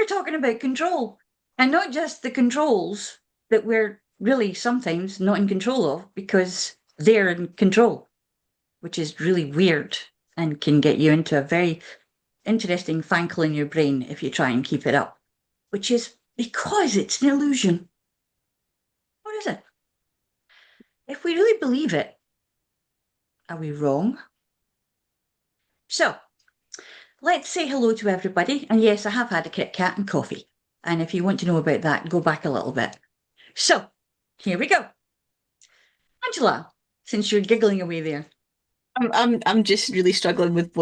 we're talking about control, and not just the controls that we're really sometimes not in control of because they're in control, which is really weird and can get you into a very interesting fankle in your brain if you try and keep it up, which is because it's an illusion. What is it? If we really believe it, are we wrong? So, let's say hello to everybody. And yes, I have had a Kit Kat and coffee. And if you want to know about that, go back a little bit. So, here we go. Angela, since you're giggling away there. I'm just really struggling with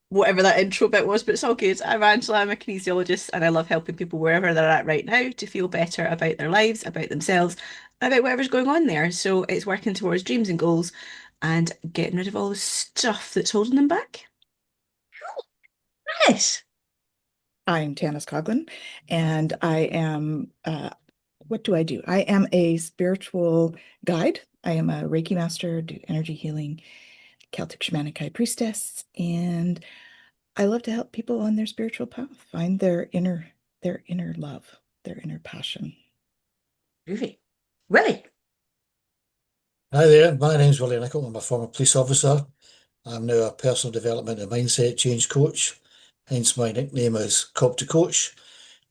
whatever that intro bit was, but it's all good. I'm Angela, I'm a kinesiologist, and I love helping people wherever they're at right now to feel better about their lives, about themselves, about whatever's going on there. So it's working towards dreams and goals and getting rid of all the stuff that's holding them back. Yes. I'm Tanis Coughlin, and I am, what do I do? I am a spiritual guide. I am a Reiki master, do energy healing, Celtic shamanic high priestess, and I love to help people on their spiritual path find their inner love, their inner passion. Groovy. Willie. Hi there, my name's Willie Nichol. I'm a former police officer. I'm now a personal development and mindset change coach, hence my nickname is Cop to Coach.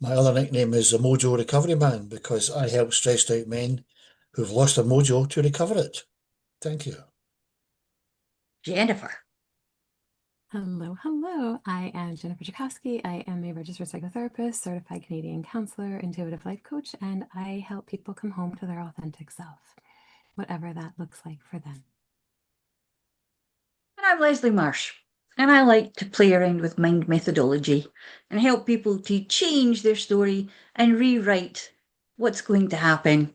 My other nickname is the Mojo Recovery Man because I help stressed out men who've lost their mojo to recover it. Thank you. Jennifer. Hello, hello. I am Jennifer Jakowski. I am a registered psychotherapist, certified Canadian counselor, intuitive life coach, and I help people come home to their authentic self, whatever that looks like for them. And I'm Leslie Marsh. And I like to play around with mind methodology and help people to change their story and rewrite what's going to happen,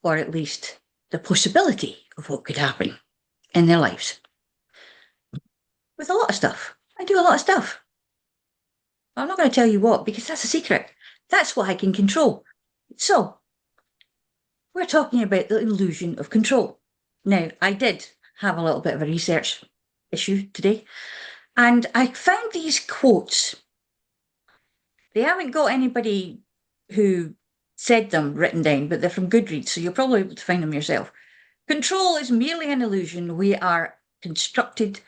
or at least the possibility of what could happen in their lives. With a lot of stuff. I do a lot of stuff. I'm not going to tell you what because that's a secret. That's what I can control. So, we're talking about the illusion of control. Now, I did have a little bit of a research issue today, and I found these quotes. They haven't got anybody who said them written down, but they're from Goodreads, so you'll probably be able to find them yourself. Control is merely an illusion we construct it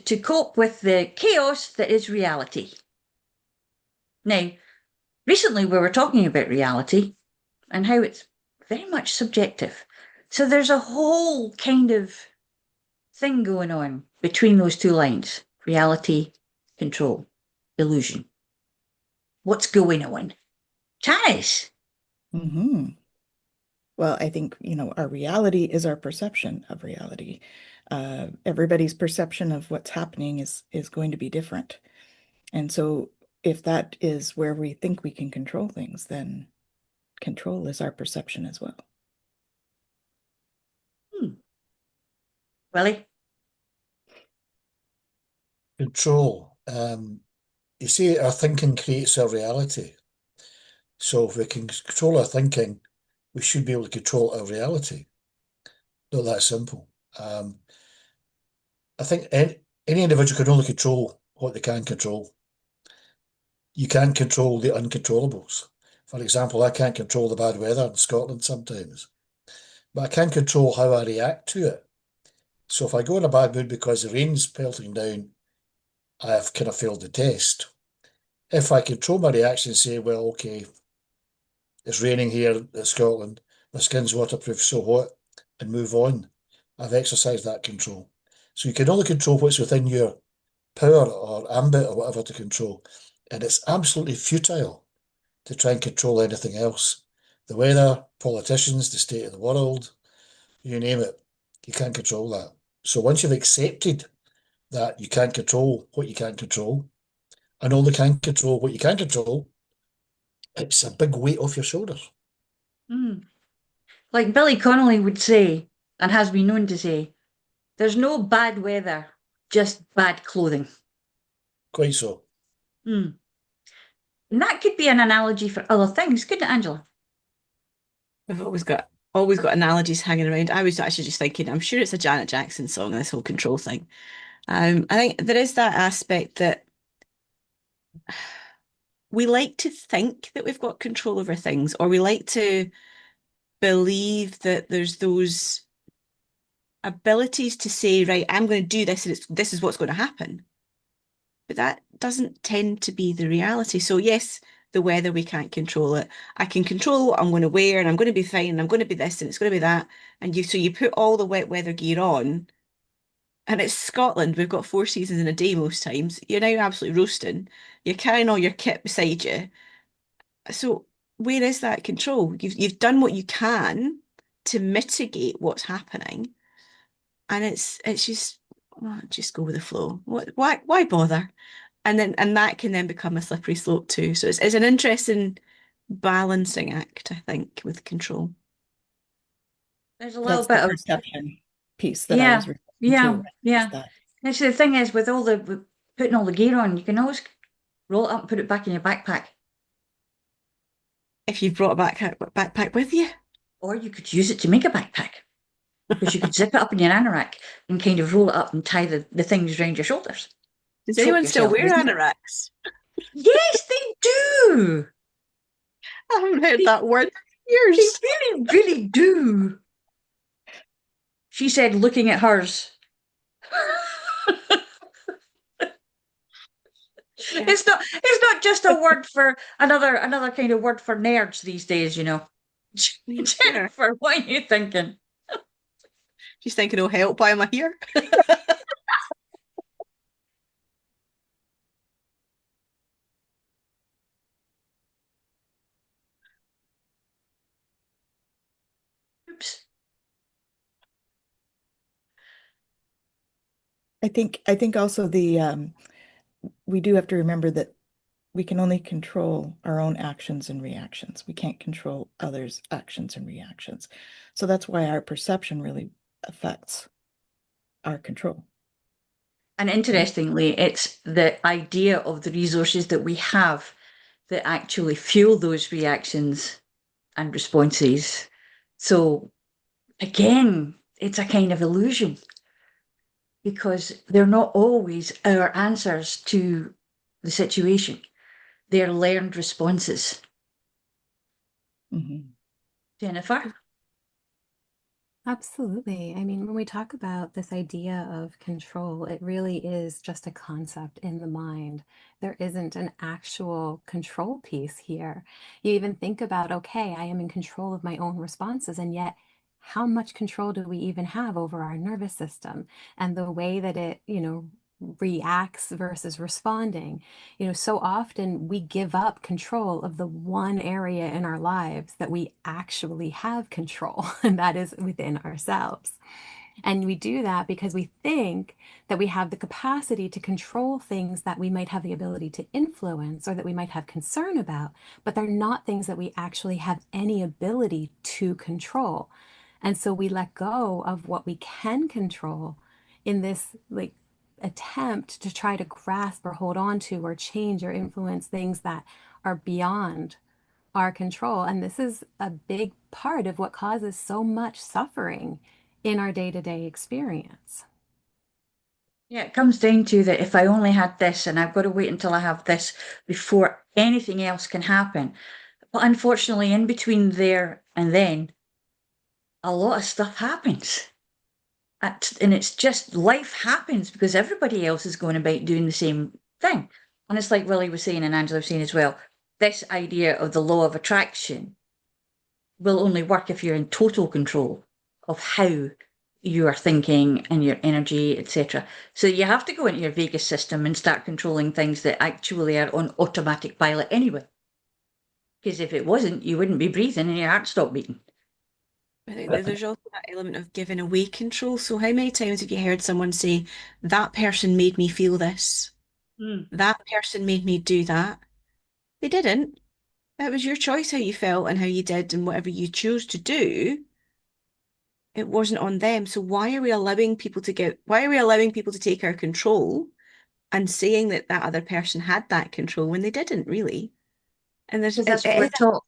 to cope with the chaos that is reality. Now, recently we were talking about reality and how it's very much subjective. So there's a whole kind of thing going on between those two lines: reality, control, illusion. What's going on? Tanis. hmm Well, I think, our reality is our perception of reality. Everybody's perception of what's happening is going to be different. And so if that is where we think we can control things, then control is our perception as well. Willie? Control. You see, our thinking creates our reality. So if we can control our thinking, we should be able to control our reality. Not that simple. I think any individual can only control what they can control. You can't control the uncontrollables. For example, I can't control the bad weather in Scotland sometimes, but I can control how I react to it. So if I go in a bad mood because the rain's pelting down, I have kind of failed the test. If I control my reaction and say, well, okay, it's raining here in Scotland, my skin's waterproof, so what, and move on, I've exercised that control. So you can only control what's within your power or ambit or whatever to control. And it's absolutely futile to try and control anything else. The weather, politicians, the state of the world, you name it, you can't control that. So once you've accepted that you can't control what you can't control, and only can control what you can control, it's a big weight off your shoulders. Mm. Like Billy Connolly would say, and has been known to say, there's no bad weather, just bad clothing. Quite so. Mm. And that could be an analogy for other things, couldn't it, Angela? I've always got analogies hanging around. I was actually just thinking, I'm sure it's a Janet Jackson song, this whole control thing. I think there is that aspect that we like to think that we've got control over things, or we like to believe that there's those abilities to say, right, I'm going to do this and this is what's going to happen. But that doesn't tend to be the reality. So yes, the weather, we can't control it. I can control what I'm going to wear, and I'm going to be fine, and I'm going to be this and it's going to be that. And so you put all the wet weather gear on, and it's Scotland. We've got 4 seasons in a day most times. You're now absolutely roasting. You're carrying all your kit beside you. So where is that control? You've done what you can to mitigate what's happening, and it's just go with the flow. Why bother? And that can then become a slippery slope too. So it's an interesting balancing act, I think, with control. There's a little That's bit the of, perception piece that I was referring yeah, to. Is yeah. that Actually, the thing is, with putting all the gear on, you can always roll it up and put it back in your backpack. If you've brought a backpack with you. Or you could use it to make a backpack. Because you could zip it up in your anorak and kind of roll it up and tie the things around your shoulders. Does Choke anyone still yourself wear with it. anoraks? Yes, they do. I haven't heard They- that word in They years. really, really do. She said, looking at hers. Yeah. It's not just a word for another kind of word for nerds these days, you know. Yeah, sure. Jennifer, what are you thinking? She's thinking, oh help, why am I here? Oops. I think also we do have to remember that we can only control our own actions and reactions. We can't control others' actions and reactions. So that's why our perception really affects our control. And interestingly, it's the idea of the resources that we have that actually fuel those reactions and responses. So again, it's a kind of illusion because they're not always our answers to the situation. They're learned responses. Mhm. Jennifer? Absolutely. I mean, when we talk about this idea of control, it really is just a concept in the mind. There isn't an actual control piece here. You even think about, okay, I am in control of my own responses, and yet how much control do we even have over our nervous system and the way that it, reacts versus responding? So often we give up control of the one area in our lives that we actually have control, and that is within ourselves. And we do that because we think that we have the capacity to control things that we might have the ability to influence or that we might have concern about, but they're not things that we actually have any ability to control. And so we let go of what we can control in this attempt to try to grasp or hold on to or change or influence things that are beyond our control. And this is a big part of what causes so much suffering in our day-to-day experience. Yeah, it comes down to that if I only had this and I've got to wait until I have this before anything else can happen. But unfortunately, in between there and then, a lot of stuff happens. And it's just life happens because everybody else is going about doing the same thing. And it's like Willie was saying and Angela was saying as well, this idea of the law of attraction will only work if you're in total control of how you are thinking and your energy, etc. So you have to go into your vagus system and start controlling things that actually are on automatic pilot anyway. Because if it wasn't, you wouldn't be breathing and your heart stopped beating. I think that there's also that element of giving away control. So how many times have you heard someone say, that person made me feel this? That person made me do that? They didn't. It was your choice how you felt and how you did and whatever you chose to do. It wasn't on them. So why are we allowing people to take our control and saying that that other person had that control when they didn't really? And Because that's what we're it taught.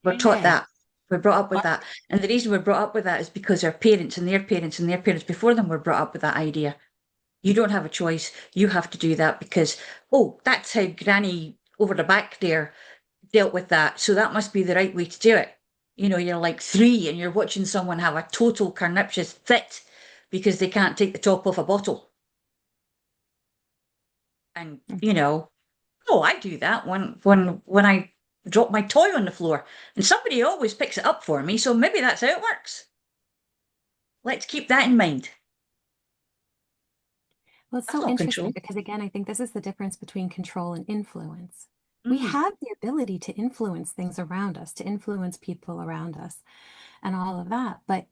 We're taught yeah. that. We're brought up with that. And the reason we're brought up with that is because our parents and their parents and their parents before them were brought up with that idea. You don't have a choice. You have to do that because, oh, that's how Granny over the back there dealt with that. So that must be the right way to do it. You know, you're like 3 and you're watching someone have a total carnivorous fit because they can't take the top off a bottle. And, you know, oh, I do that when I drop my toy on the floor and somebody always picks it up for me. So maybe that's how it works. Let's keep that in mind. Well, it's That's so not interesting control. because, again, I think this is the difference between control and influence. We Mm. have the ability to influence things around us, to influence people around us, and all of that. But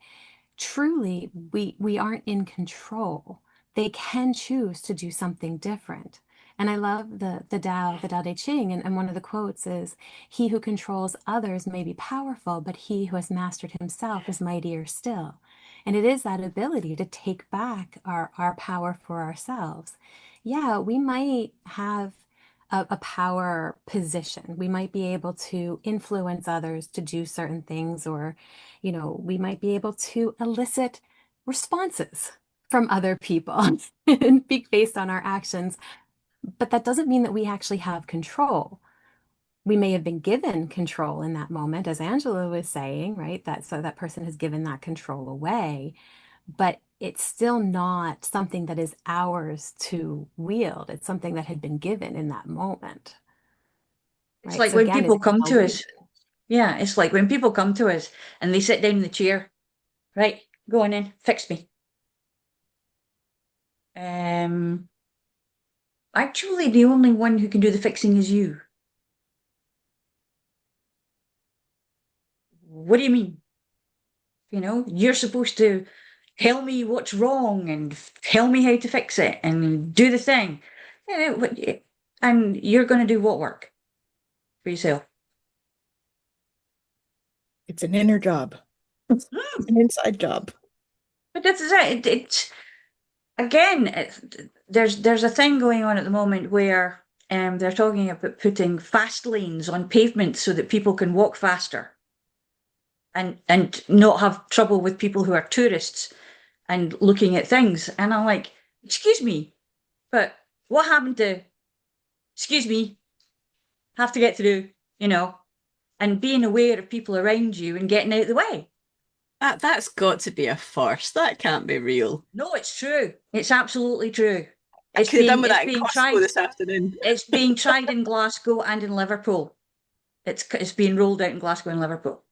truly, we aren't in control. They can choose to do something different. And I love the Tao Te Ching, and one of the quotes is, "He who controls others may be powerful, but he who has mastered himself is mightier still." And it is that ability to take back our power for ourselves. Yeah, we might have a power position. We might be able to influence others to do certain things, or, you know, we might be able to elicit responses from other people and be based on our actions. But that doesn't mean that we actually have control. We may have been given control in that moment, as Angela was saying, right? That so that person has given that control away, but it's still not something that is ours to wield. It's something that had been given in that moment, It's right? like So when again, people it's come an to us. illusion. Yeah, it's like when people come to us and they sit down in the chair, right? Go on in, fix me. Actually, the only one who can do the fixing is you. What do you mean? You know, you're supposed to tell me what's wrong and tell me how to fix it and do the thing. And you're going to do what work for yourself? It's an inner job. It's an inside job. But this is it. It's again, there's a thing going on at the moment where they're talking about putting fast lanes on pavements so that people can walk faster and not have trouble with people who are tourists and looking at things. And I'm like, excuse me, but what happened to, excuse me, have to get through, you know, and being aware of people around you and getting out of the way? That's got to be a farce. That can't be real. No, it's true. It's absolutely true. I could have done with It's that in being Costco tried. this afternoon. It's being tried in Glasgow and in Liverpool. It's being rolled out in Glasgow and Liverpool.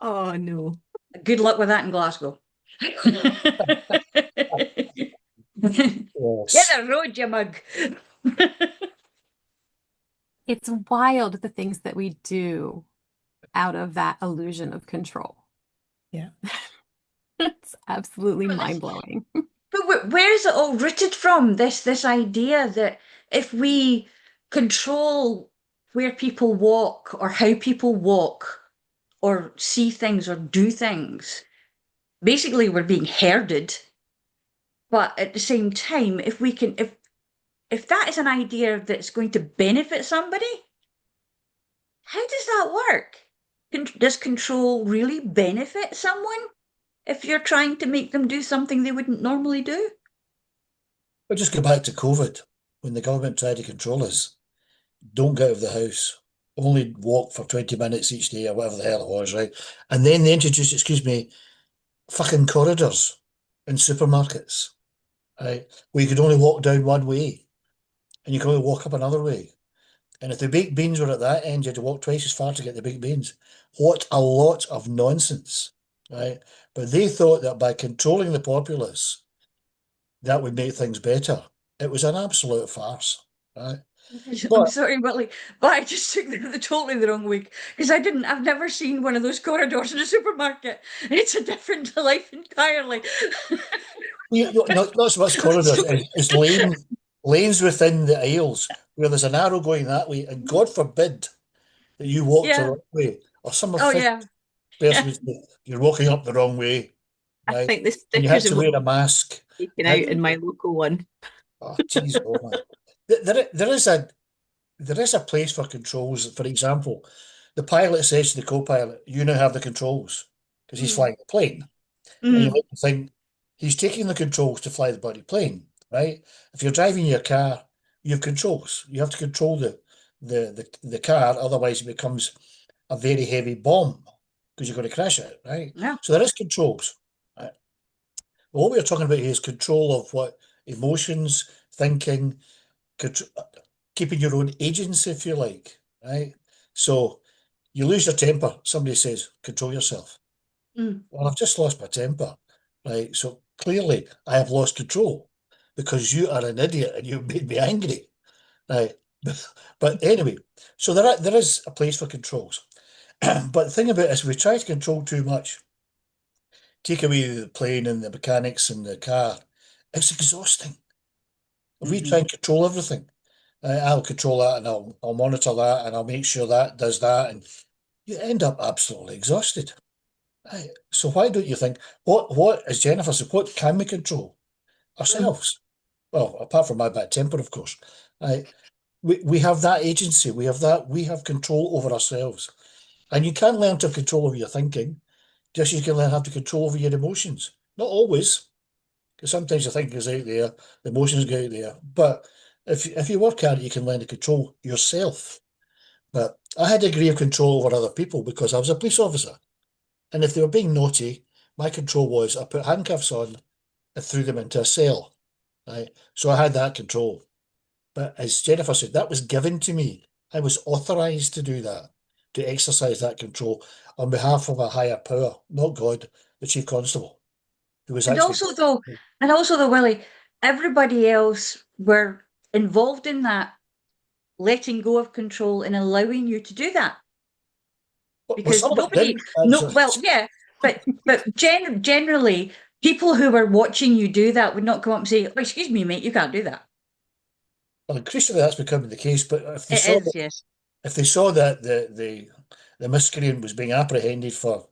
Oh no. Good luck with that in Glasgow. Get Yes. the road, you mug. It's wild the things that we do out of that illusion of control. Yeah. It's absolutely mind-blowing. But where is it all rooted from? This idea that if we control where people walk or how people walk or see things or do things, basically we're being herded. But at the same time, if that is an idea that's going to benefit somebody, how does that work? Does control really benefit someone if you're trying to make them do something they wouldn't normally do? But just go back to COVID when the government tried to control us. Don't get out of the house. Only walk for 20 minutes each day or whatever the hell it was, right? And then they introduced, excuse me, fucking corridors in supermarkets, right? Where you could only walk down one way and you could only walk up another way. And if the baked beans were at that end, you had to walk twice as far to get the baked beans. What a lot of nonsense, right? But they thought that by controlling the populace, that would make things better. It was an absolute farce, right? I'm But sorry, but I just took totally the wrong week because I've never seen one of those corridors in a supermarket. It's a different life entirely. not so much corridors, it's lanes within the aisles where there's an arrow going that way, and God forbid that you walk the Yeah. wrong way, or some Oh, official yeah. person Yeah. would say, you're walking up the wrong way, I right? think the And you had stickers to have wear a mask. taken How out do in you, my local one. oh, geez, oh man. There is a place for controls. For example, the pilot says to the co-pilot, you now have the controls, because he's Mm. flying the plane. And you Mm. like to think he's taking the controls to fly the bloody plane, right? If you're driving your car, you have controls. You have to control the car, otherwise it becomes a very heavy bomb because you're going to crash it, right? Yeah. So there is controls. Right? What we're talking about here is control of what emotions, thinking, keeping your own agency, if you like, right? So you lose your temper. Somebody says, control yourself. Well, I've just lost my temper, right? So clearly I have lost control because you are an idiot and you made me angry, right? But anyway, so there is a place for controls. But the thing about it is we try to control too much. Take away the plane and the mechanics and the car. It's exhausting. If we try and control everything, I'll control that and I'll monitor that and I'll make sure that does that, and you end up absolutely exhausted. Right. So why don't you think what as Jennifer said, what can we control? Ourselves. Well, apart from my bad temper, of course. Right. We have that agency, we have control over ourselves. And you can learn to have control over your thinking, just as you can learn how to control over your emotions. Not always, because sometimes your thinking is out there, the emotions go out there. But if you work at it, you can learn to control yourself. But I had a degree of control over other people because I was a police officer. And if they were being naughty, my control was I put handcuffs on and threw them into a cell. Right. So I had that control. But as Jennifer said, that was given to me. I was authorized to do that, to exercise that control on behalf of a higher power, not God, the chief constable, who was And actually. also though, Willie, everybody else were involved in that letting go of control and allowing you to do that. Well, Because some of it nobody, didn't. no, well, yeah, but generally, people who were watching you do that would not come up and say, "Oh, excuse me, mate, you can't do that." Well, increasingly that's becoming the case. But if they It saw is, yes. that the miscreant was being apprehended for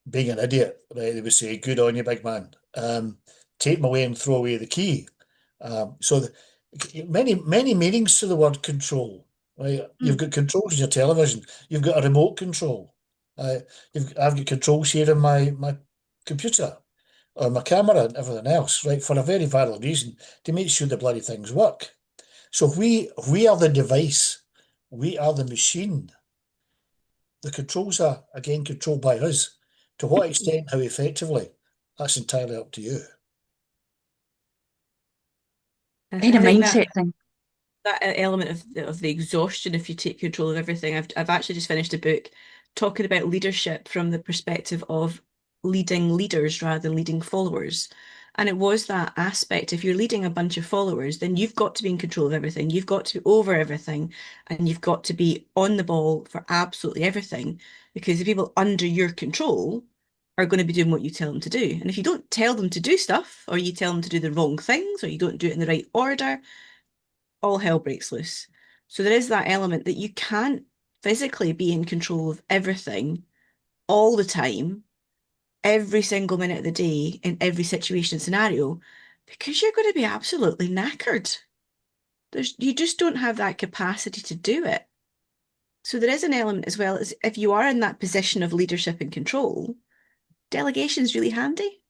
being an idiot, right? They would say, "Good on you, big man. Take him away and throw away the key." So many meanings to the word control, right? You've got controls in your television. You've got a remote control. I've got controls here in my computer or my camera and everything else, right? For a very valid reason, to make sure the bloody things work. So we are the device, we are the machine. The controls are again controlled by us. To what extent, how effectively, that's entirely up to you. I Kind of think that mindset thing. that element of the exhaustion if you take control of everything. I've actually just finished a book talking about leadership from the perspective of leading leaders rather than leading followers. And it was that aspect. If you're leading a bunch of followers, then you've got to be in control of everything. You've got to be over everything, and you've got to be on the ball for absolutely everything. Because the people under your control are going to be doing what you tell them to do. And if you don't tell them to do stuff, or you tell them to do the wrong things, or you don't do it in the right order, all hell breaks loose. So there is that element that you can't physically be in control of everything all the time, every single minute of the day, in every situation and scenario, because you're going to be absolutely knackered. You just don't have that capacity to do it. So there is an element as well as if you are in that position of leadership and control, delegation is really handy,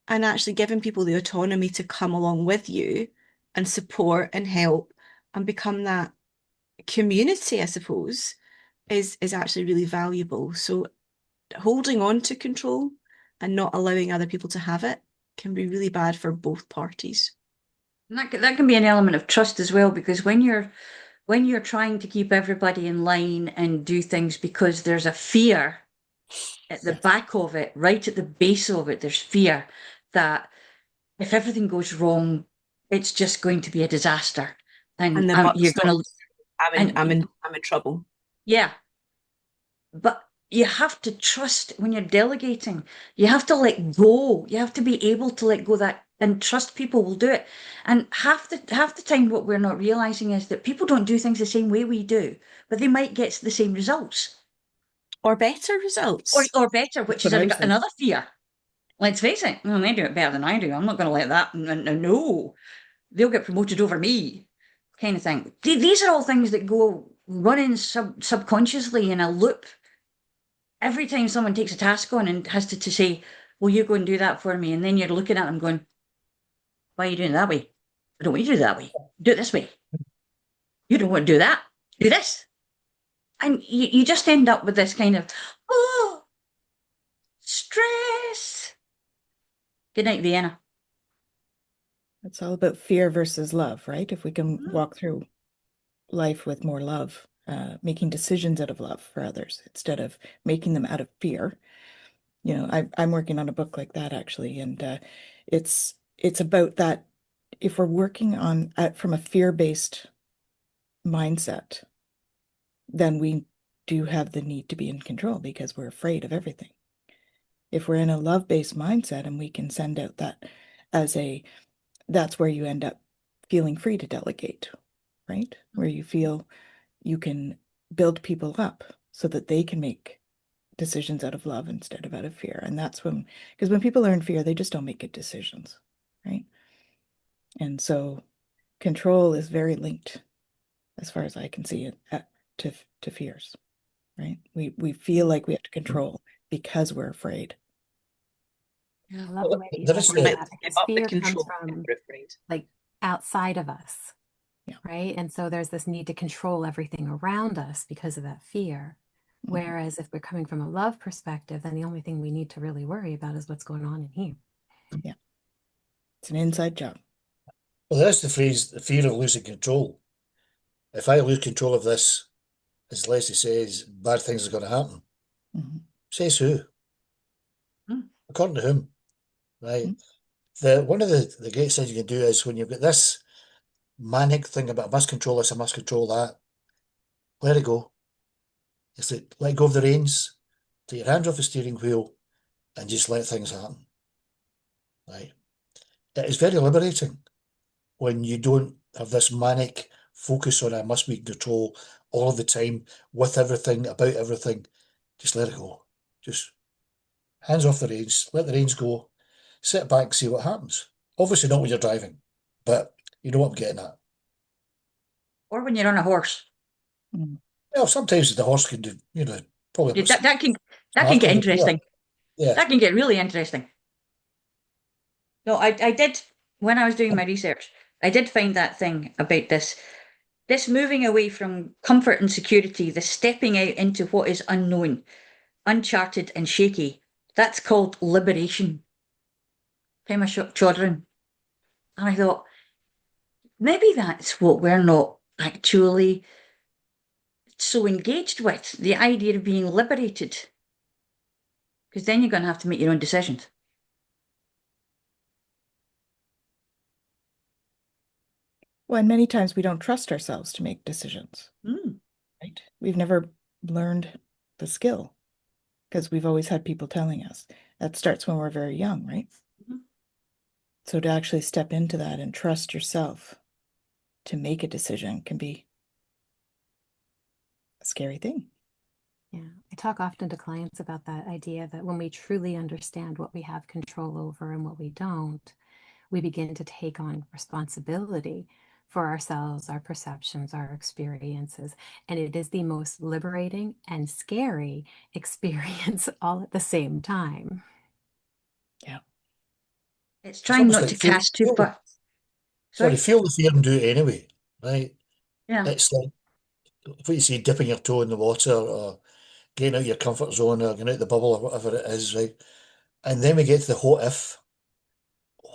and actually giving people the autonomy to come along with you and support and help and become that community, I suppose, is actually really valuable. So holding on to control and not allowing other people to have it can be really bad for both parties. And that can be an element of trust as well, because when you're trying to keep everybody in line and do things because there's a fear at the back of it, right at the base of it, there's fear that if everything goes wrong, it's just going to be a disaster, and And the buck you're going to, stops. I'm in trouble. yeah. But you have to trust when you're delegating. You have to let go. You have to be able to let go that and trust people will do it. And half the time, what we're not realizing is that people don't do things the same way we do, but they might get the same results Or better results. or better, which is That's what I was thinking. another fear. Let's face it. Well, they do it better than I do. I'm not going to let that. No, they'll get promoted over me, kind of thing. These are all things that go running subconsciously in a loop every time someone takes a task on and has to say, "Will you go and do that for me?" And then you're looking at them going, "Why are you doing it that way? I don't want you to do it that way. Do it this way. You don't want to do that. do this. And you just end up with this kind of, oh, stress. Good night, Vienna. It's all about fear versus love, right? If we can Mm. walk through life with more love, making decisions out of love for others instead of making them out of fear. You know, I'm working on a book like that actually, and it's about that. If we're working on from a fear-based mindset, then we do have the need to be in control because we're afraid of everything. If we're in a love-based mindset and we can send out that as that's where you end up feeling free to delegate, right? Where you feel you can build people up so that they can make decisions out of love instead of out of fear. And that's because when people are in fear, they just don't make good decisions, right? And so control is very linked, as far as I can see it, to fears, right? We feel like we have to control because we're afraid. I love the way that you There said is We might that have to give because up the fear comes control from we're afraid. like outside of us, Yeah. right? And so there's this need to control everything around us because of that fear. Mhm. Whereas if we're coming from a love perspective, then the only thing we need to really worry about is what's going on in here. Yeah. It's an inside job. Well, there's the phrase, the fear of losing control. If I lose control of this, as Leslie says, bad things are going to happen. Mhm. Says who? Mm. According to whom? Right. Mm. One of the great things you can do is when you've got this manic thing about I must control this, I must control that, let it go. It's like let go of the reins, take your hands off the steering wheel, and just let things happen. Right. It is very liberating when you don't have this manic focus on I must be in control all of the time with everything, about everything. Just let it go. Just hands off the reins, let the reins go, sit back and see what happens. Obviously not when you're driving, but you know what I'm getting at. Or when you're on a horse. Mm. Well, sometimes the horse can do, probably a bit That can smarter get than you are. interesting. Yeah. That can get really interesting. No, I did, when I was doing my research, I did find that thing about this moving away from comfort and security, the stepping out into what is unknown, uncharted and shaky. That's called liberation. Pema Chodron. And I thought, maybe that's what we're not actually so engaged with, the idea of being liberated. Because then you're going to have to make your own decisions. Well, and many times we don't trust ourselves to make decisions, Mm. right? We've never learned the skill because we've always had people telling us. That starts when we're very young, right? Mhm. So to actually step into that and trust yourself to make a decision can be a scary thing. Yeah, I talk often to clients about that idea that when we truly understand what we have control over and what we don't, we begin to take on responsibility for ourselves, our perceptions, our experiences. And it is the most liberating and scary experience all at the same time. Yeah. It's It's trying almost not like to cast too far. sorry, Sorry? feel the fear and do it anyway. Right. Yeah. It's like what you say, dipping your toe in the water or getting out of your comfort zone or getting out the bubble or whatever it is, right? And then we get to the what if.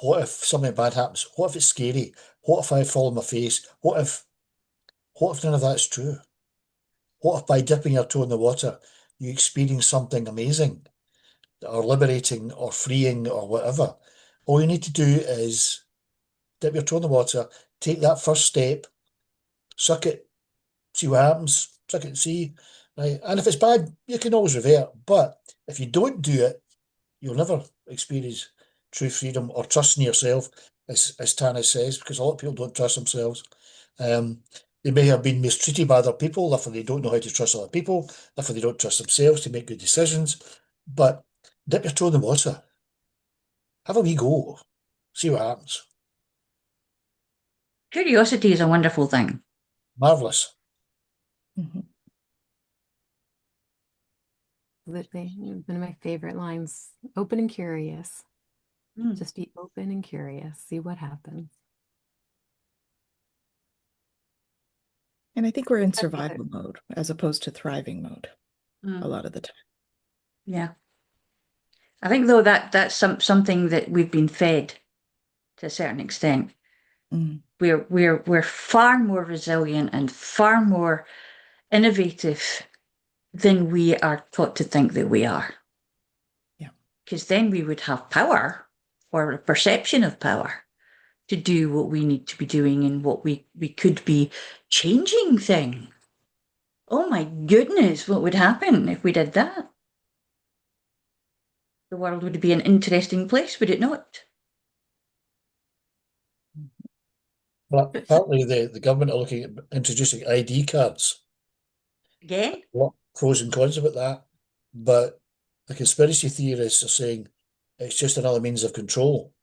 What if something bad happens? What if it's scary? What if I fall on my face? What if none of that's true? What if by dipping your toe in the water you experience something amazing or liberating or freeing or whatever? All you need to do is dip your toe in the water, take that first step, suck it, see what happens, suck it and see. Right. And if it's bad, you can always revert. But if you don't do it, you'll never experience true freedom or trust in yourself, as Tana says, because a lot of people don't trust themselves. Um, they may have been mistreated by other people, therefore they don't know how to trust other people, therefore they don't trust themselves to make good decisions. But dip your toe in the water, have a wee go, see what happens. Curiosity is a wonderful thing. Marvellous. Mhm. Absolutely. One of my favorite lines, open and curious. Mm. Just be open and curious, see what happens. And I think we're in survival mode as opposed to thriving mode a Mm, lot of the time. yeah. I think though that's something that we've been fed to a certain extent. Mm. We're far more resilient and far more innovative than we are taught to think that we are. Yeah. Because then we would have power or a perception of power to do what we need to be doing and what we could be changing things. Oh my goodness, what would happen if we did that? The world would be an interesting place, would it not? But apparently the government are looking at introducing ID cards. Again? A lot of pros and cons about that. But the conspiracy theorists are saying it's just another means of control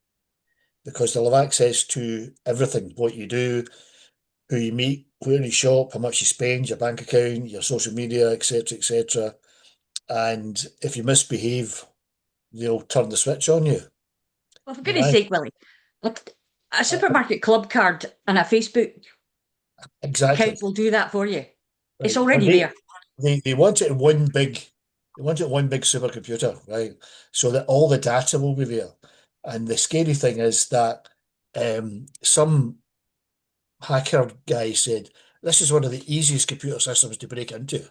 because they'll have access to everything, what you do, who you meet, where you shop, how much you spend, your bank account, your social media, etc., etc. And if you misbehave, they'll turn the switch on you. Well, for goodness Right? sake, Willie, like a supermarket club card and a Facebook Exactly. account will do that for you. It's Right. And already there. they want it in one big they want it in one big supercomputer, right? So that all the data will be there. And the scary thing is that some hacker guy said this is one of the easiest computer systems to break into,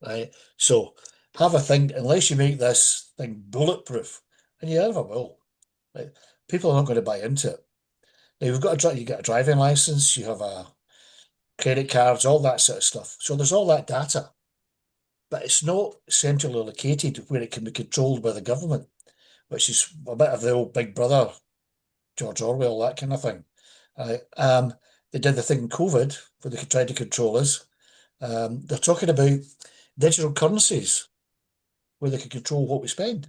right? So have a think, unless you make this thing bulletproof, and you never will, right? People are not going to buy into it. Now you've got you get a driving license, you have a credit cards, all that sort of stuff. So there's all that data, but it's not centrally located where it can be controlled by the government, which is a bit of the old Big Brother, George Orwell, that kind of thing. They did the thing in COVID where they tried to control us. They're talking about digital currencies where they can control what we spend.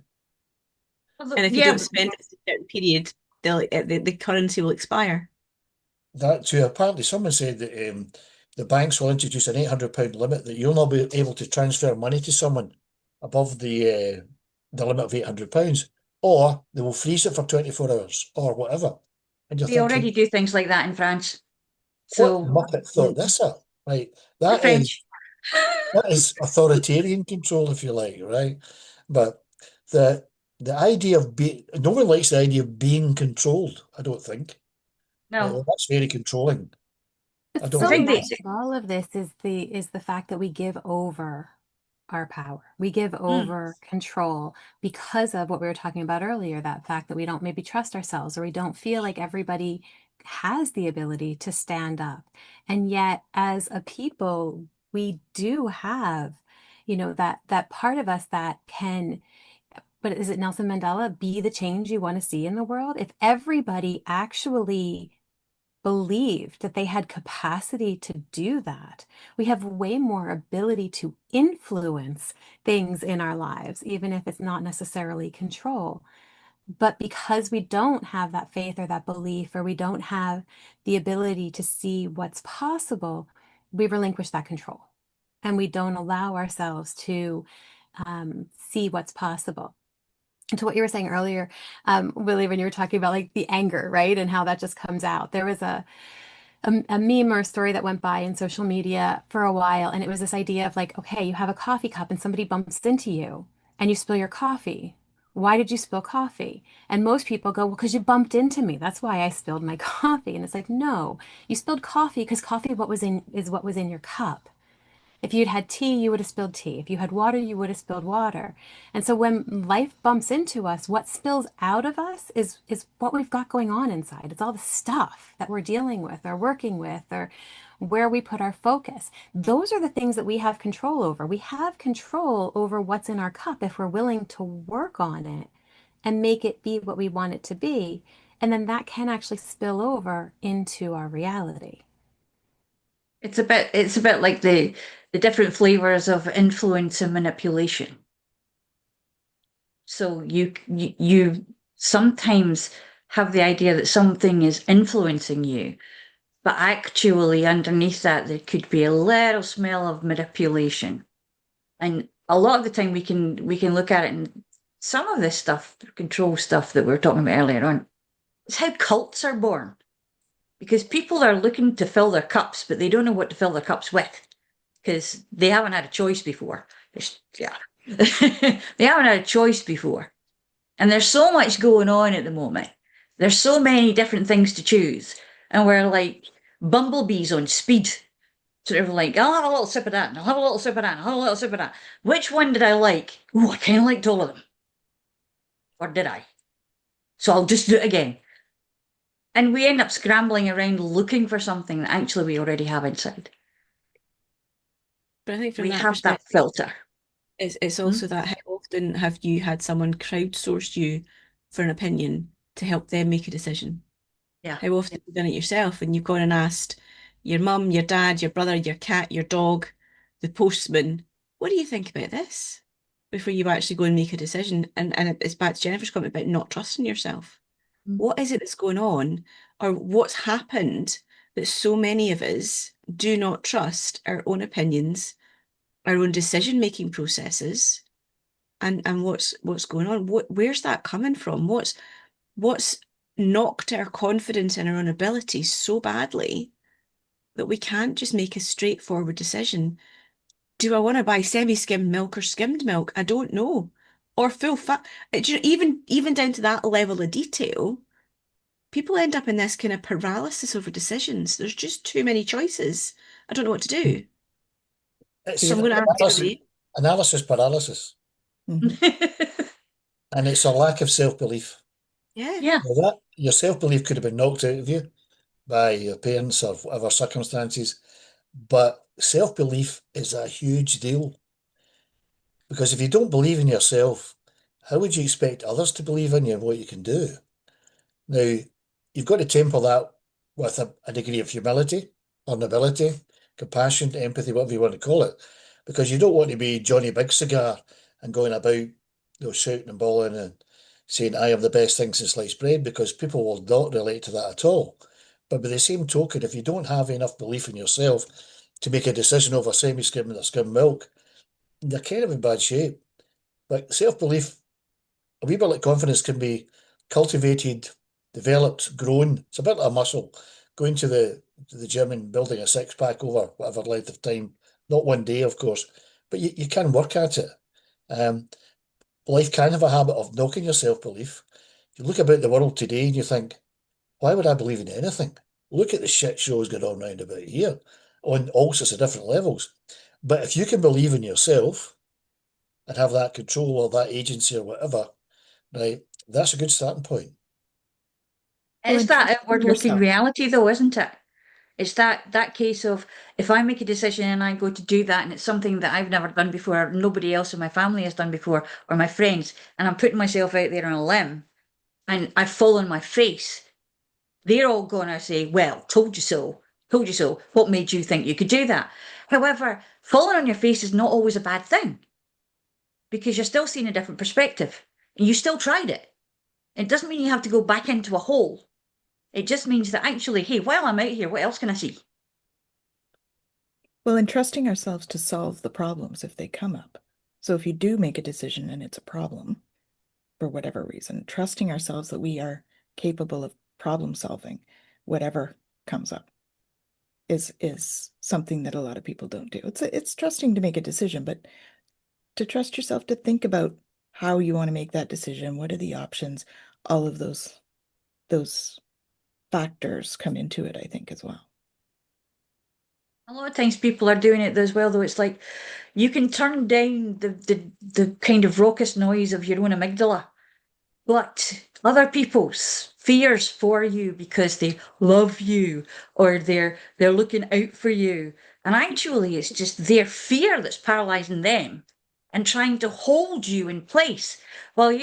And if you Yeah, don't spend it in a certain period, the currency will expire. That too, apparently someone said that the banks will introduce an £800 limit that you'll not be able to transfer money to someone above the limit of £800, or they will freeze it for 24 hours or whatever. And you're they already thinking, do things like that in France. what So muppet thought this up? Right, the that is French. that is authoritarian control, if you like, right? But the the idea of being no one likes the idea of being controlled. I don't think. Right? No, Well, that's very controlling. But I I don't so think think. they. much of all of this is the fact that we give over our power. We give Mm. over control because of what we were talking about earlier, that fact that we don't maybe trust ourselves or we don't feel like everybody has the ability to stand up. And yet as a people, we do have, that part of us that can, but is it Nelson Mandela, be the change you want to see in the world? If everybody actually believed that they had capacity to do that, we have way more ability to influence things in our lives, even if it's not necessarily control. But because we don't have that faith or that belief, or we don't have the ability to see what's possible, we relinquish that control and we don't allow ourselves to see what's possible. And to what you were saying earlier, Willie, when you were talking about like the anger, right? And how that just comes out. There was a meme or a story that went by in social media for a while, and it was this idea of like, okay, you have a coffee cup and somebody bumps into you and you spill your coffee. Why did you spill coffee? And most people go, well, because you bumped into me. That's why I spilled my coffee. And it's like, no, you spilled coffee because coffee is what was in your cup. If you'd had tea, you would have spilled tea. If you had water, you would have spilled water. And so when life bumps into us, what spills out of us is what we've got going on inside. It's all the stuff that we're dealing with or working with or where we put our focus. Those are the things that we have control over. We have control over what's in our cup if we're willing to work on it and make it be what we want it to be. And then that can actually spill over into our reality. It's a bit like the different flavors of influence and manipulation. So you sometimes have the idea that something is influencing you, but actually underneath that there could be a little smell of manipulation. And a lot of the time we can look at it, and some of this stuff, control stuff that we were talking about earlier on, is how cults are born. because people are looking to fill their cups, but they don't know what to fill their cups with because they haven't had a choice before. Yeah. They haven't had a choice before. And there's so much going on at the moment. There's so many different things to choose. And we're like bumblebees on speed. Sort of like, I'll have a little sip of that, and I'll have a little sip of that, and I'll have a little sip of that. Which one did I like? Oh, I kind of liked all of them. Or did I? So I'll just do it again. And we end up scrambling around looking for something that actually we already have inside. But I think from We that have that perspective, filter. it's also that how often have you had someone crowdsource you for an opinion to help them make a decision? Yeah. How often have you done it yourself and you've gone and asked your mum, your dad, your brother, your cat, your dog, the postman, what do you think about this? Before you actually go and make a decision. And it's back to Jennifer's comment about not trusting yourself. What is it that's going on, or what's happened that so many of us do not trust our own opinions, our own decision-making processes, and what's going on? Where's that coming from? What's knocked our confidence in our own abilities so badly that we can't just make a straightforward decision? Do I want to buy semi-skimmed milk or skimmed milk? I don't know. Or full fat. Even down to that level of detail, people end up in this kind of paralysis over decisions. There's just too many choices. I don't know what to do. It's So I'm going to ask everybody. analysis paralysis, and it's a lack of self-belief. Yeah. Yeah. Now that your self-belief could have been knocked out of you by your parents or whatever circumstances, but self-belief is a huge deal because if you don't believe in yourself, how would you expect others to believe in you and what you can do? Now, you've got to temper that with a degree of humility, vulnerability, compassion, empathy, whatever you want to call it, because you don't want to be Johnny Big Cigar and going about, shouting and bawling and saying, I am the best thing since sliced bread, because people will not relate to that at all. But by the same token, if you don't have enough belief in yourself to make a decision over semi-skimmed or skimmed milk, you're kind of in bad shape. But self-belief, a wee bit like confidence, can be cultivated, developed, grown. It's a bit like a muscle. Going to the gym and building a six pack over whatever length of time, not one day, of course, but you can work at it. Life can have a habit of knocking your self belief. You look about the world today and you think, why would I believe in anything? Look at the shit shows going on round about here on all sorts of different levels. But if you can believe in yourself and have that control or that agency or whatever, right, that's a good starting point. Well, It's and that trust outward looking yourself. reality though, isn't it? It's that case of if I make a decision and I go to do that and it's something that I've never done before, or nobody else in my family has done before, or my friends, and I'm putting myself out there on a limb and I fall on my face, they're all gonna say, well, told you so, told you so. What made you think you could do that? However, falling on your face is not always a bad thing because you're still seeing a different perspective and you still tried it. It doesn't mean you have to go back into a hole. It just means that actually, hey, while I'm out here, what else can I see? Well, and trusting ourselves to solve the problems if they come up. So if you do make a decision and it's a problem for whatever reason, trusting ourselves that we are capable of problem solving whatever comes up is something that a lot of people don't do. It's trusting to make a decision, but to trust yourself to think about how you want to make that decision, what are the options, all of those factors come into it, I think, as well. A lot of times people are doing it as well, though. It's like you can turn down the kind of raucous noise of your own amygdala, but other people's fears for you because they love you or they're looking out for you. And actually it's just their fear that's paralyzing them and trying to hold you in place. Well,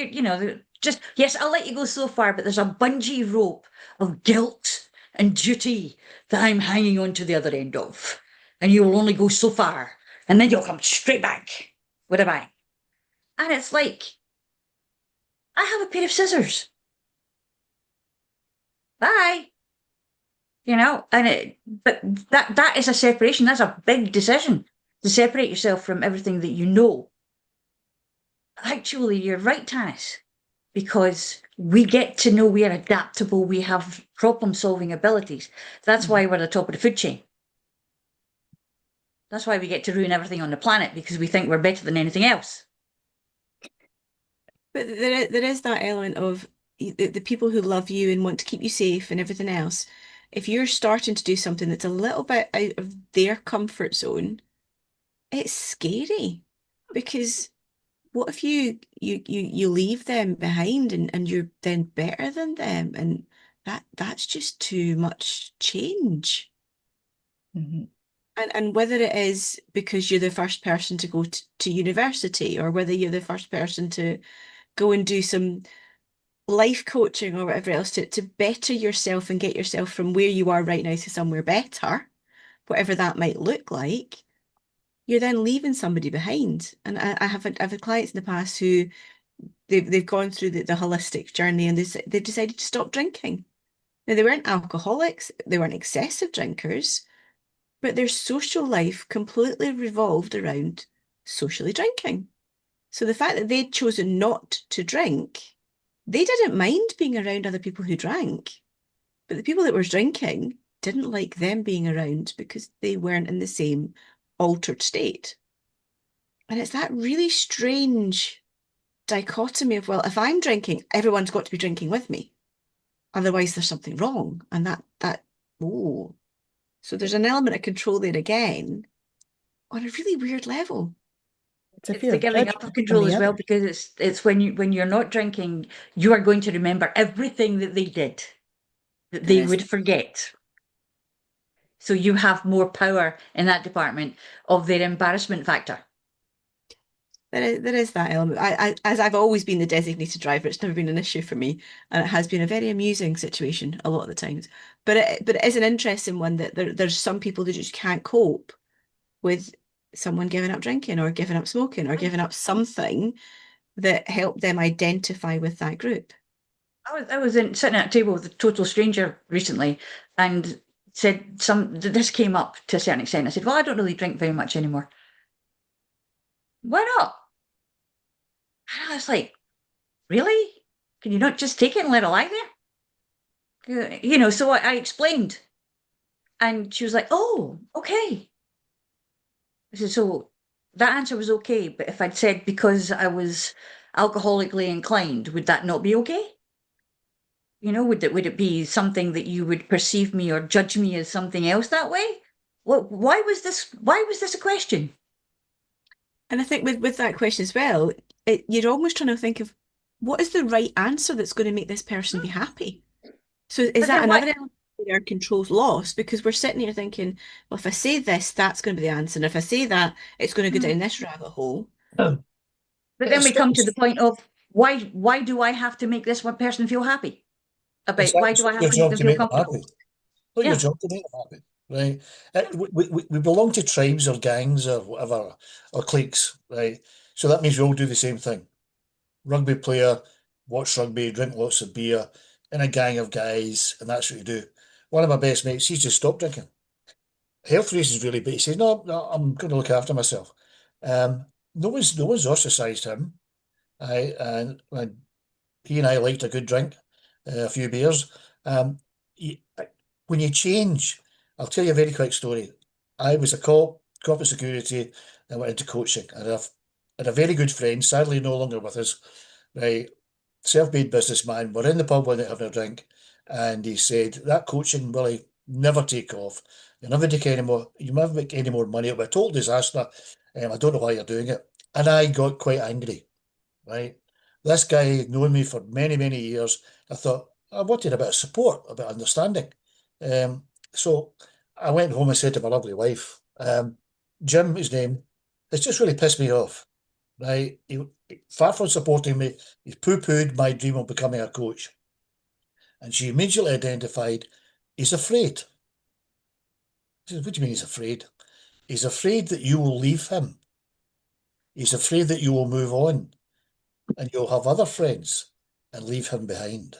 just yes, I'll let you go so far, but there's a bungee rope of guilt and duty that I'm hanging on to the other end of. And you will only go so far. And then you'll come straight back with a bang. And it's like, I have a pair of scissors. Bye. But that is a separation. That's a big decision to separate yourself from everything that you know. Actually, you're right, Tanis. because we get to know we are adaptable, we have problem-solving abilities. That's why we're at the top of the food chain. That's why we get to ruin everything on the planet, because we think we're better than anything else. But there is that element of the people who love you and want to keep you safe and everything else. If you're starting to do something that's a little bit out of their comfort zone, it's scary because what if you leave them behind and you're then better than them, and that's just too much change. Mhm. And whether it is because you're the first person to go to university, or whether you're the first person to go and do some life coaching or whatever else to better yourself and get yourself from where you are right now to somewhere better, whatever that might look like, you're then leaving somebody behind. And I've had clients in the past who they've gone through the holistic journey, and they decided to stop drinking. Now, they weren't alcoholics, they weren't excessive drinkers, but their social life completely revolved around socially drinking. So the fact that they'd chosen not to drink, they didn't mind being around other people who drank, but the people that were drinking didn't like them being around because they weren't in the same altered state. And it's that really strange dichotomy of, well, if I'm drinking, everyone's got to be drinking with me. Otherwise, there's something wrong. And oh. So there's an element of control there again on a really weird level. It's a It's fear the of giving up judgment of from control the as well, other. because it's when you're not drinking, you are going to remember everything that they did that There they is would forget. So you have more power in that department of their embarrassment factor. there is that element. As I've always been the designated driver, it's never been an issue for me, and it has been a very amusing situation a lot of the times. But it is an interesting one that there's some people that just can't cope with someone giving up drinking or giving up smoking or giving up something that helped them identify with that group. I was sitting at a table with a total stranger recently, and said this came up to a certain extent. I said, "Well, I don't really drink very much anymore." Why not? And I was like, "Really? Can you not just take it and let it lie there?" So I explained, and she was like, "Oh, okay." I said, "So that answer was okay, but if I'd said because I was alcoholically inclined, would that not be okay? Would it be something that you would perceive me or judge me as something else that way? Why was this a question?" And I think with that question as well, you're almost trying to think of what is the right answer that's going to make this person be happy. So is But that then why? another element where our control's lost? Because we're sitting here thinking, well, if I say this, that's going to be the answer. And if I say that, it's going to go Hmm. down this rabbit hole. But But then it's we still, come to the point of why do I have to make this one person feel happy? Why it's do I not have your to make job them to feel make them comfortable? happy. Not your Yeah. job to make them happy, right? We belong to tribes or gangs or whatever, or cliques, right? So that means we all do the same thing. Rugby player, watch rugby, drink lots of beer, in a gang of guys, and that's what you do. One of my best mates, he's just stopped drinking. Health reasons really, but he says, no, no, I'm going to look after myself. No one's ostracised him. And he and I liked a good drink, a few beers. Um, he- when you change, I'll tell you a very quick story. I was a corporate security, and went into coaching. And I've had a very good friend, sadly no longer with us, right? Self-made businessman. We're in the pub one night having a drink, and he said that coaching will never take off. You'll never take any more. You never make any more money. It'll be a total disaster. I don't know why you're doing it. And I got quite angry, right? This guy had known me for many, many years. I thought I wanted a bit of support, a bit of understanding. Um, so I went home and said to my lovely wife, Jim, his name, it's just really pissed me off, right? Far from supporting me, he's poo-pooed my dream of becoming a coach. And she immediately identified he's afraid. I said, what do you mean he's afraid? He's afraid that you will leave him. He's afraid that you will move on and you'll have other friends and leave him behind.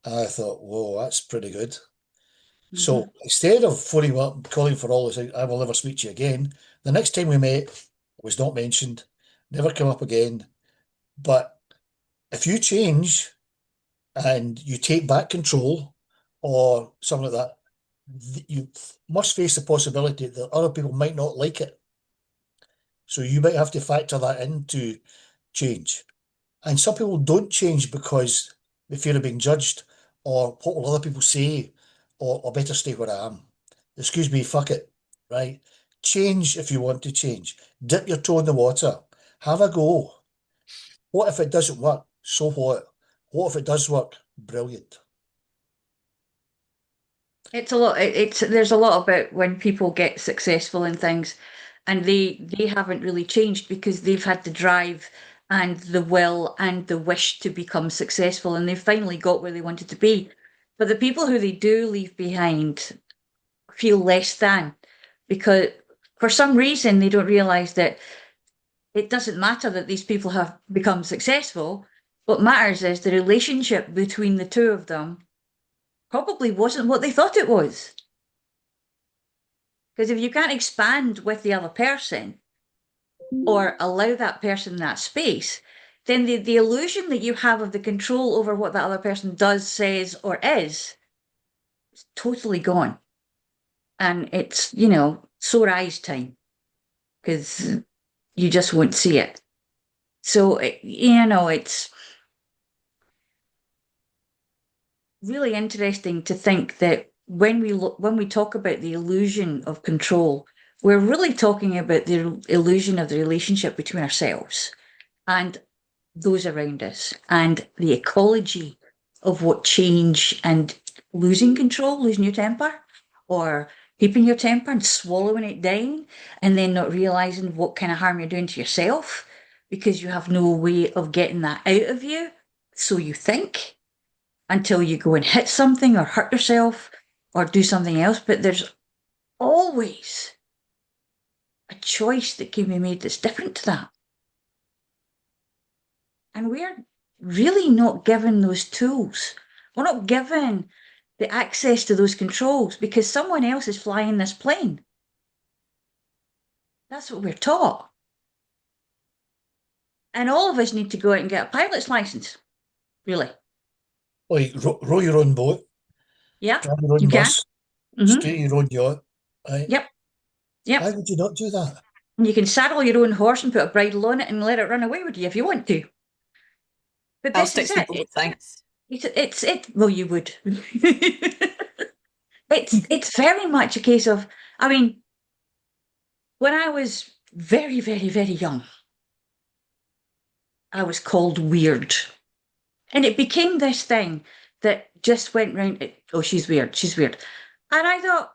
I thought, whoa, that's pretty good. Hmm. So instead of phoning him up and calling for all this, I will never speak to you again. The next time we met, it was not mentioned, never come up again. But If you change and you take back control or something like that, you must face the possibility that other people might not like it. So you might have to factor that into change. And some people don't change because they fear of being judged or what will other people say or better stay where I am. Excuse me, fuck it, right? Change if you want to change. Dip your toe in the water. Have a go. What if it doesn't work? So what? What if it does work? Brilliant. It's a lot. There's a lot about when people get successful in things, and they haven't really changed because they've had the drive and the will and the wish to become successful, and they've finally got where they wanted to be. But the people who they do leave behind feel less than because for some reason they don't realize that it doesn't matter that these people have become successful. What matters is the relationship between the two of them probably wasn't what they thought it was. Because if you can't expand with the other person or allow that person that space, then the illusion that you have of the control over what that other person does, says, or is totally gone. And it's, sore eyes time because you just won't see it. So, it's really interesting to think that when we talk about the illusion of control, we're really talking about the illusion of the relationship between ourselves and those around us and the ecology of what change and losing control, losing your temper, or keeping your temper and swallowing it down and then not realizing what kind of harm you're doing to yourself because you have no way of getting that out of you. So you think until you go and hit something or hurt yourself or do something else. But there's always a choice that can be made that's different to that. And we're really not given those tools. We're not given the access to those controls because someone else is flying this plane. That's what we're taught. And all of us need to go out and get a pilot's license, really. Like row your own boat, Yeah, drive your you own can. bus, Mm-hmm. straight your own yacht, right? Yep, yep. Why would you not do that? And you can saddle your own horse and put a bridle on it and let it run away with you if you want to. But I'll this stick is to it. the boat, thanks. It's well, you would. It's very much a case of, I mean, when I was very, very, very young, I was called weird. And it became this thing that just went round, oh, she's weird, she's weird. And I thought,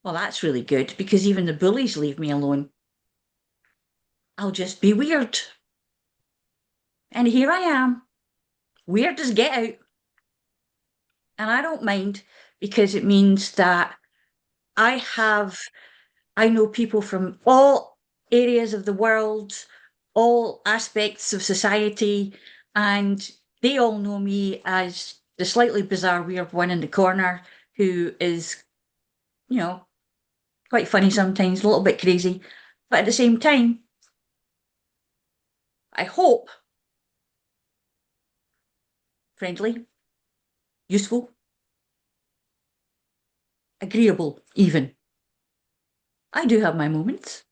well, that's really good because even the bullies leave me alone. I'll just be weird. And here I am, weird as get out. And I don't mind because it means that I know people from all areas of the world, all aspects of society, and they all know me as the slightly bizarre, weird one in the corner who is, quite funny sometimes, a little bit crazy. But at the same time, I hope friendly, useful, agreeable, even. I do have my moments.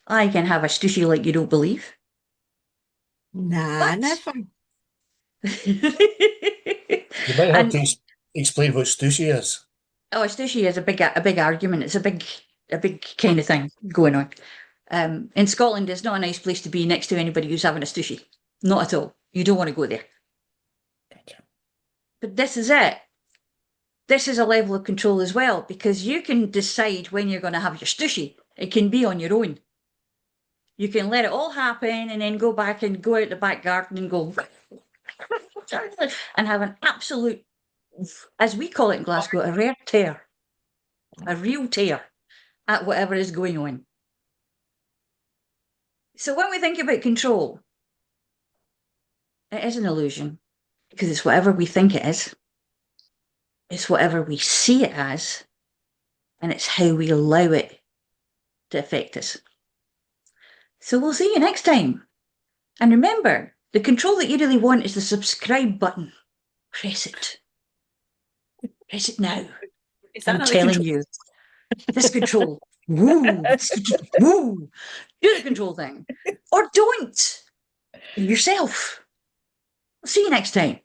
I can have a stushy like you don't believe. Nah, But never. You might have and to explain what Stussy is. oh, stushy is a big argument. It's a big kind of thing going on. In Scotland, it's not a nice place to be next to anybody who's having a stushy. Not at all. You don't want to go there. Gotcha. But this is it. This is a level of control as well because you can decide when you're going to have your stushy. It can be on your own. You can let it all happen and then go back and go out the back garden and go and have an absolute, as we call it in Glasgow, a rare tear, a real tear at whatever is going on. So when we think about control, it is an illusion because it's whatever we think it is. It's whatever we see it as, and it's how we allow it to affect us. So we'll see you next time. And remember, The control that you really want is the subscribe button. Press it. Press it now. Is that I'm another telling control? you. This control. Woo! Woo! Do the control thing. Or don't. Be yourself. I'll see you next time.